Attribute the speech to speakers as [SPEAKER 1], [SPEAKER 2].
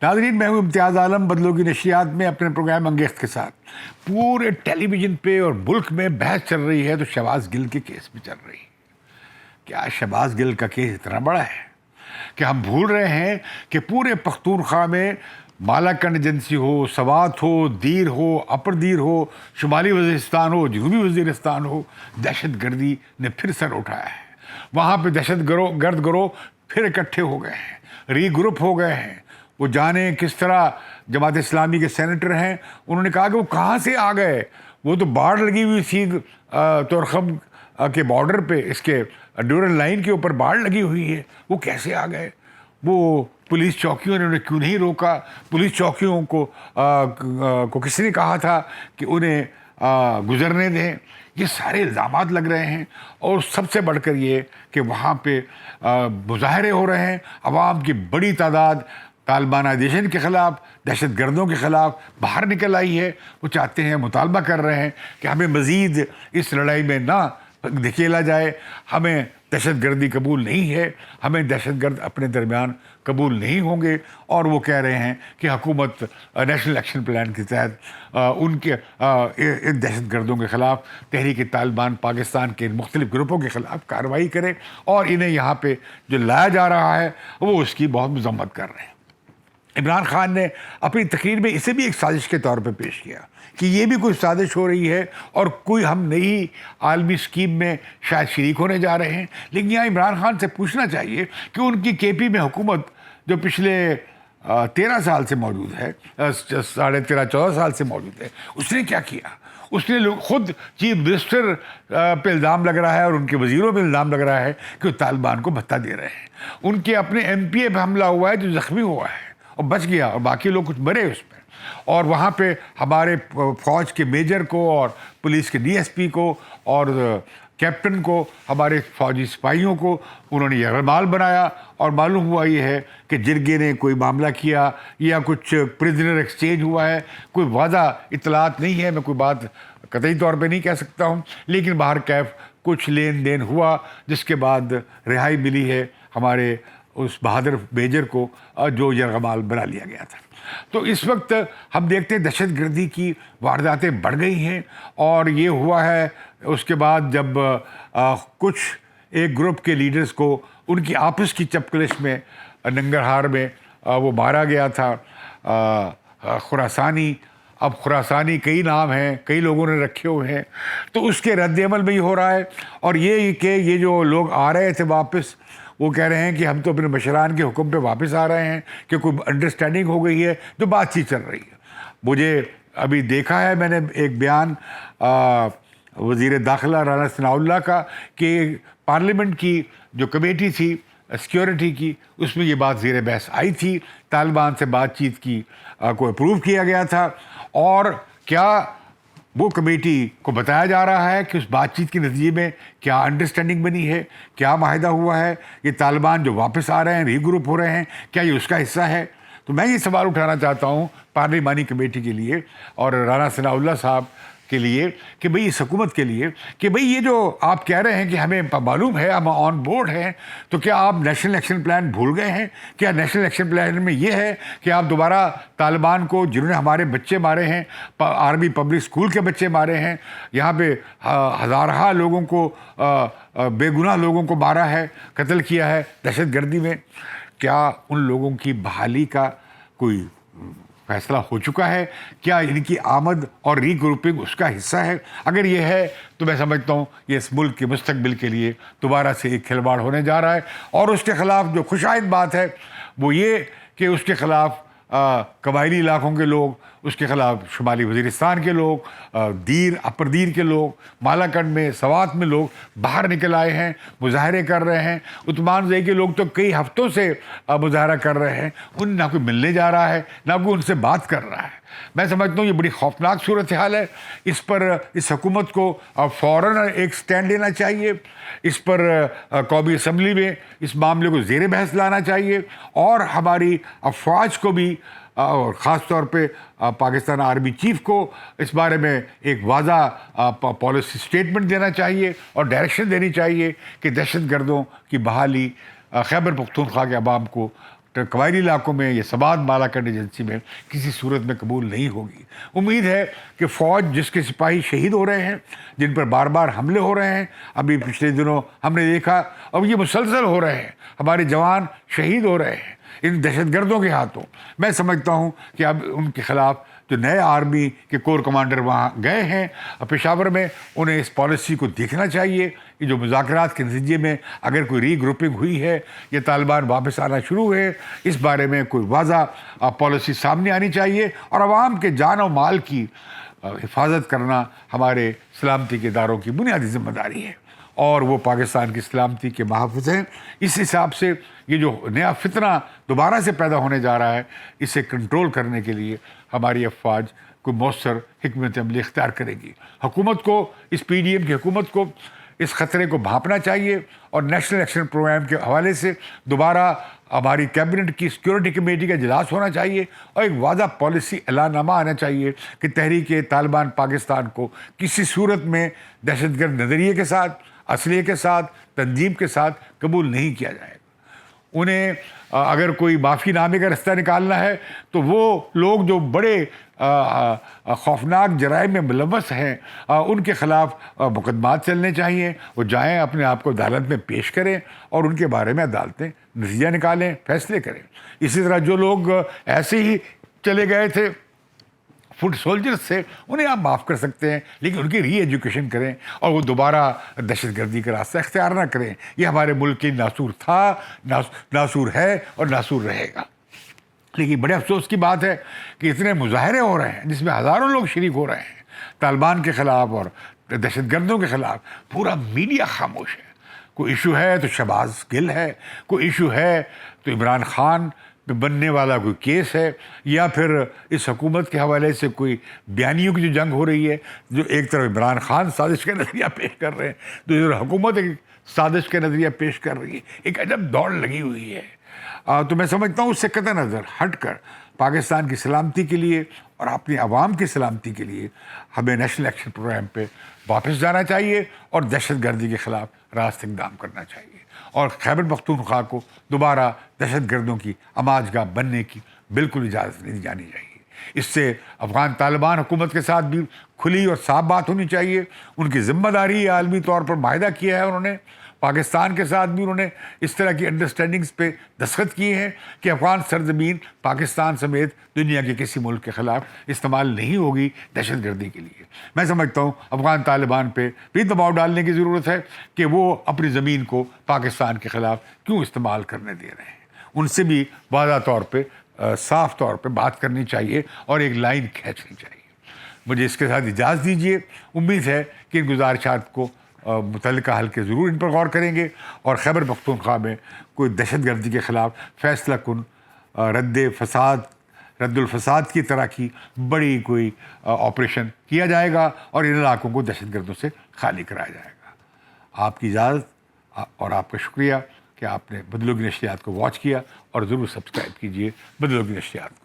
[SPEAKER 1] नाज़रीन, मैं हूँ इम्तियाज़ आलम। बदलों की नशियात में अपने प्रोग्राम अंगेख्त के साथ पूरे टेलीविज़न पे और मुल्क में बहस चल रही है तो शहबाज गिल के केस भी चल रही है। क्या शहबाज गिल का केस इतना बड़ा है कि हम भूल रहे हैं कि पूरे पख्तूनख्वा में मालाकंड एजेंसी हो, सवात हो, दीर हो, अपर दीर हो, शुमाली वज़ीरिस्तान हो, जनूबी वज़ीरिस्तान हो, दहशत गर्दी ने फिर सर उठाया है। वहाँ पे दहशत गर्द गिरोह फिर इकट्ठे हो गए हैं, रीग्रुप हो गए हैं। वो जाने किस तरह जमात इस्लामी के सेनेटर हैं, उन्होंने कहा कि वो कहाँ से आ गए। वो तो बाढ़ लगी हुई थी तोरखम के बॉर्डर पे, इसके ड्यूरल लाइन के ऊपर बाढ़ लगी हुई है, वो कैसे आ गए। वो पुलिस चौकियों ने उन्हें क्यों नहीं रोका। पुलिस चौकियों को किसी ने कहा था कि उन्हें गुजरने दें। ये सारे इल्ज़ामात लग रहे हैं। और सबसे बढ़कर ये कि वहाँ पे मुजाहरे हो रहे हैं। अवाम की बड़ी तादाद तालिबानाइजेशन के ख़िलाफ़, दहशत गर्दों के ख़िलाफ़ बाहर निकल आई है। वो चाहते हैं, मुतालबा कर रहे हैं कि हमें मज़ीद इस लड़ाई में ना धकेला जाए। हमें दहशत गर्दी कबूल नहीं है, हमें दहशत गर्द अपने दरमियान कबूल नहीं होंगे। और वो कह रहे हैं कि हुकूमत नेशनल एक्शन प्लान के तहत उनके इन दहशत गर्दों के ख़िलाफ़ तहरीक तालिबान पाकिस्तान के मुख्तलिफ़ ग्रुपों के ख़िलाफ़ कार्रवाई करे और इन्हें यहाँ पे जो लाया जा रहा है वो उसकी बहुत मज़म्मत कर रहे हैं। इमरान खान ने अपनी तकरीर में इसे भी एक साजिश के तौर पे पेश किया कि ये भी कोई साजिश हो रही है और कोई हम नई आलमी स्कीम में शायद शरीक होने जा रहे हैं। लेकिन यहाँ इमरान खान से पूछना चाहिए कि उनकी केपी में हुकूमत जो पिछले 13 साल से मौजूद है, 13.5-14 साल से मौजूद है, उसने क्या किया। उसने खुद चीफ मिनिस्टर पे इल्ज़ाम लग रहा है और उनके वज़ीरों पे इल्ज़ाम लग रहा है कि वो तालिबान को भत्ता दे रहे हैं। उनके अपने MPA पे हमला हुआ है जो ज़ख्मी हुआ है और बच गया, और बाकी लोग कुछ मरे उस पर। और वहाँ पे हमारे फ़ौज के मेजर को और पुलिस के DSP को और कैप्टन को, हमारे फ़ौजी सिपाहियों को उन्होंने यरगमाल बनाया। और मालूम हुआ ये है कि जिरगे ने कोई मामला किया या कुछ प्रिजनर एक्सचेंज हुआ है, कोई वादा इतलात नहीं है। मैं कोई बात कतई तौर पे नहीं कह सकता हूँ, लेकिन बाहर कैफ कुछ लेन देन हुआ जिसके बाद रिहाई मिली है हमारे उस बहादुर मेजर को जो यरगमाल बना लिया गया था। तो इस वक्त हम देखते हैं दहशत गर्दी की वारदातें बढ़ गई हैं। और ये हुआ है उसके बाद जब कुछ एक ग्रुप के लीडर्स को उनकी आपस की चपकलिश में नंगरहार में वो मारा गया था। खुरासानी, अब खुरासानी कई नाम हैं, कई लोगों ने रखे हुए हैं, तो उसके रद्द-ए-अमल में ही हो रहा है। और ये कि ये जो लोग आ रहे थे वापस, वो कह रहे हैं कि हम तो अपने मशरान के हुक्म पे वापस आ रहे हैं कि कोई अंडरस्टैंडिंग हो गई है, जो बातचीत चल रही है। मुझे अभी देखा है मैंने एक बयान वज़ीर दाखिला राना सनाउल्लाह का कि पार्लियामेंट की जो कमेटी थी सिक्योरिटी की, उसमें ये बात ज़ेर बहस आई थी। तालिबान से बातचीत की को अप्रूव किया गया था। और क्या वो कमेटी को बताया जा रहा है कि उस बातचीत के नतीजे में क्या अंडरस्टैंडिंग बनी है, क्या माहिदा हुआ है। ये तालिबान जो वापस आ रहे हैं, रीग्रुप हो रहे हैं, क्या ये उसका हिस्सा है। तो मैं ये सवाल उठाना चाहता हूँ पार्लिमानी कमेटी के लिए और राना सनाउल्लाह साहब के लिए कि भाई इस हुकूमत के लिए कि भाई ये जो आप कह रहे हैं कि हमें मालूम है, हम ऑन बोर्ड हैं, तो क्या आप नेशनल एक्शन प्लान भूल गए हैं। क्या नेशनल एक्शन प्लान में ये है कि आप दोबारा तालिबान को, जिन्होंने हमारे बच्चे मारे हैं, आर्मी पब्लिक स्कूल के बच्चे मारे हैं, यहाँ पे हज़ारा लोगों को, बेगुनाह लोगों को मारा है, कत्ल किया है दहशत गर्दी में, क्या उन लोगों की बहाली का कोई फैसला हो चुका है। क्या इनकी आमद और रीग्रुपिंग उसका हिस्सा है। अगर ये है तो मैं समझता हूँ ये इस मुल्क के मुस्तकबिल के लिए दोबारा से एक खिलवाड़ होने जा रहा है। और उसके ख़िलाफ़ जो खुशाइद बात है वो ये कि उसके ख़िलाफ़ कबायली इलाकों के लोग, उसके ख़िलाफ़ शुमाली वज़ीरिस्तान के लोग, दीर अपर दीर के लोग, मालाकंड में, सवात में लोग बाहर निकल आए हैं, मुजाहरे कर रहे हैं। उस्मान ज़ई के लोग तो कई हफ्तों से मुजाहरा कर रहे हैं। उन ना कोई मिलने जा रहा है, ना कोई उनसे बात कर रहा है। मैं समझता हूँ ये बड़ी खौफनाक सूरत हाल है। इस पर इस हुकूमत को फ़ौरन एक स्टैंड लेना चाहिए। इस पर कौमी असम्बली में इस मामले को ज़ेर बहस लाना चाहिए और हमारी अफवाज को भी और ख़ास तौर पे पाकिस्तान आर्मी चीफ को इस बारे में एक वाज़ा पॉलिसी स्टेटमेंट देना चाहिए और डायरेक्शन देनी चाहिए कि दहशत गर्दों की बहाली खैबर पख्तूनख्वा के अवाम को قبائلی علاقوں میں یا سبات بالا کرڈ ایجنسی میں کسی صورت میں قبول نہیں ہوگی۔ امید ہے کہ فوج جس کے سپاہی شہید ہو رہے ہیں، جن پر بار بار حملے ہو رہے ہیں، ابھی پچھلے دنوں ہم نے دیکھا، اب یہ مسلسل ہو رہے ہیں، ہمارے جوان شہید ہو رہے ہیں ان دہشت گردوں کے ہاتھوں۔ میں سمجھتا ہوں کہ اب ان کے خلاف جو نئے آرمی کے کور کمانڈر وہاں گئے ہیں پشاور میں، انہیں اس پالیسی کو دیکھنا چاہیے کہ جو مذاکرات کے نتیجے میں اگر کوئی ری گروپنگ ہوئی ہے یا طالبان واپس آنا شروع ہوئے، اس بارے میں کوئی واضح پالیسی سامنے آنی چاہیے، اور عوام کے جان و مال کی حفاظت کرنا ہمارے سلامتی کے اداروں کی بنیادی ذمہ داری ہے، اور وہ پاکستان کی سلامتی کے محافظ ہیں۔ اس حساب سے یہ جو نیا فتنہ دوبارہ سے پیدا ہونے جا رہا ہے، اسے کنٹرول کرنے کے لیے ہماری افواج کوئی مؤثر حکمت عملی اختیار کرے گی۔ حکومت کو، اس پی ڈی ایم کی حکومت کو اس خطرے کو بھانپنا چاہیے، اور نیشنل ایکشن پروگرام کے حوالے سے دوبارہ ہماری کیبنٹ کی سیکورٹی کمیٹی کا اجلاس ہونا چاہیے، اور ایک واضح پالیسی اعلان نامہ آنا چاہیے کہ تحریک طالبان پاکستان کو کسی صورت میں دہشت گرد نظریے کے ساتھ، اسلحے کے ساتھ، تنظیم کے ساتھ قبول نہیں کیا جائے گا۔ انہیں اگر کوئی معافی نامے کا رستہ نکالنا ہے تو وہ لوگ جو بڑے خوفناک جرائم میں ملوث ہیں، ان کے خلاف مقدمات چلنے چاہیے، وہ جائیں اپنے آپ کو عدالت میں پیش کریں اور ان کے بارے میں عدالتیں نتیجہ نکالیں، فیصلے کریں۔ اسی طرح جو لوگ ایسے ہی چلے گئے تھے فٹ سولجرز سے، انہیں آپ معاف کر سکتے ہیں، لیکن ان کی ری ایجوکیشن کریں اور وہ دوبارہ دہشت گردی کا راستہ اختیار نہ کریں۔ یہ ہمارے ملک کی ناسور تھا، ناسور ہے اور ناسور رہے گا۔ لیکن بڑے افسوس کی بات ہے کہ اتنے مظاہرے ہو رہے ہیں جس میں ہزاروں لوگ شریک ہو رہے ہیں طالبان کے خلاف اور دہشت گردوں کے خلاف، پورا میڈیا خاموش ہے۔ کوئی ایشو ہے تو شہباز گل ہے، کوئی ایشو ہے تو عمران خان پہ بننے والا کوئی کیس ہے، یا پھر اس حکومت کے حوالے سے کوئی بیانیوں کی جو جنگ ہو رہی ہے، جو ایک طرف عمران خان سازش کا نظریہ پیش کر رہے ہیں، دوسری طرف حکومت ایک سازش کا نظریہ پیش کر رہی ہے۔ ایک عجب دوڑ لگی ہوئی ہے۔ تو میں سمجھتا ہوں اس سے قطع نظر ہٹ کر پاکستان کی سلامتی کے لیے اور اپنی عوام کی سلامتی کے لیے ہمیں نیشنل ایکشن پروگرام پہ واپس جانا چاہیے اور دہشت گردی کے خلاف راست اقدام کرنا چاہیے، اور خیبر پختونخوا کو دوبارہ دہشت گردوں کی آماج گاہ بننے کی بالکل اجازت نہیں دی جانی چاہیے۔ اس سے افغان طالبان حکومت کے ساتھ بھی کھلی اور صاف بات ہونی چاہیے۔ ان کی ذمہ داری عالمی طور پر معاہدہ کیا ہے انہوں نے، پاکستان کے ساتھ بھی انہوں نے اس طرح کی انڈرسٹینڈنگز پہ دستخط کیے ہیں کہ افغان سرزمین پاکستان سمیت دنیا کے کسی ملک کے خلاف استعمال نہیں ہوگی دہشت گردی کے لیے۔ میں سمجھتا ہوں افغان طالبان پہ بھی دباؤ ڈالنے کی ضرورت ہے کہ وہ اپنی زمین کو پاکستان کے خلاف کیوں استعمال کرنے دے رہے ہیں۔ ان سے بھی واضح طور پہ، صاف طور پہ بات کرنی چاہیے اور ایک لائن کھینچنی چاہیے۔ مجھے اس کے ساتھ اجازت دیجیے۔ امید ہے کہ ان گزارشات کو متعلقہ حلقے ضرور ان پر غور کریں گے، اور خیبر پختونخوا میں کوئی دہشت گردی کے خلاف فیصلہ کن رد الفساد کی طرح کی بڑی کوئی آپریشن کیا جائے گا، اور ان علاقوں کو دہشت گردوں سے خالی کرایا جائے گا۔ آپ کی اجازت اور آپ کا شکریہ کہ آپ نے بدلوں کی نشریات کو واچ کیا، اور ضرور سبسکرائب کیجیے بدلوں کی نشریات کو۔